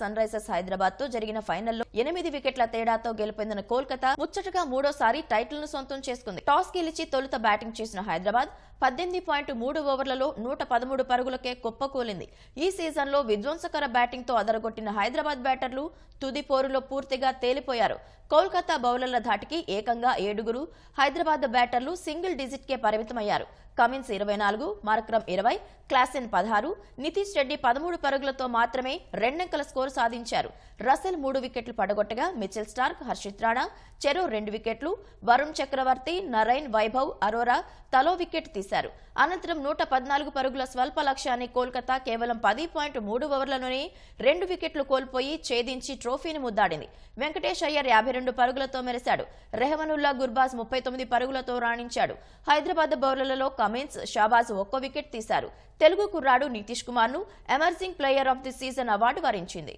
Sun Risers Hyderabad తో జరిగిన ఫైనల్లో 8 వికెట్ల తేడాతో గెలుపొందిన కోల్కతా ముచ్చటగా మూడోసారి టైటిల్ ను సొంతం చేసుకుంది. టాస్ గెలిచి తొలుత బ్యాటింగ్ చేసిన హైదరాబాద్ 18.3 ఓవర్లలో 113 పరుగులకే కుప్పకూలింది. ఈ సీజన్లో విధ్వంసకర బ్యాటింగ్ తో అదరగొట్టిన హైదరాబాద్ బ్యాటర్లు తుది పోరులో పూర్తిగా తేలిపోయారు. కోల్కతా బౌలర్ల ధాటికి ఏకంగా 7 హైదరాబాద్ బ్యాటర్లు సింగిల్ డిజిట్ కే పరిమితమయ్యారు. Cummins 24, Markram 20, Klaasen 16, Nitish Reddy 13 పరుగులతో మాత్రమే రెండంకెల స్కోరు సాధించారు. రసెల్ 3 వికెట్లు పడగొట్టగా మిచెల్ స్టార్క్, హర్షిత్ రాణా చెరో 2 వికెట్లు, వరుణ్ చక్రవర్తి, నరైన్, వైభవ్, అరోరా తలో వికెట్ తీశారు. అనంతరం 114 పరుగుల స్వల్ప లక్ష్యాన్ని కోల్కతా కేవలం 10.3 ఓవర్లలోనే 2 వికెట్లు కోల్పోయి ఛేదించి ట్రోఫీని ముద్దాడింది. వెంకటేష్ అయ్యర్ 52 పరుగులతో మెరిశాడు. రెహమానుల్లా గుర్బాజ్ 39 పరుగులతో రాణించాడు. హైదరాబాద్ బౌలర్లలో కమిన్స్, షాబాజ్ 1 వికెట్ తీశారు. తెలుగు కుర్రాడు నితీష్ కుమార్ ను emerging player of the season award వరించింది.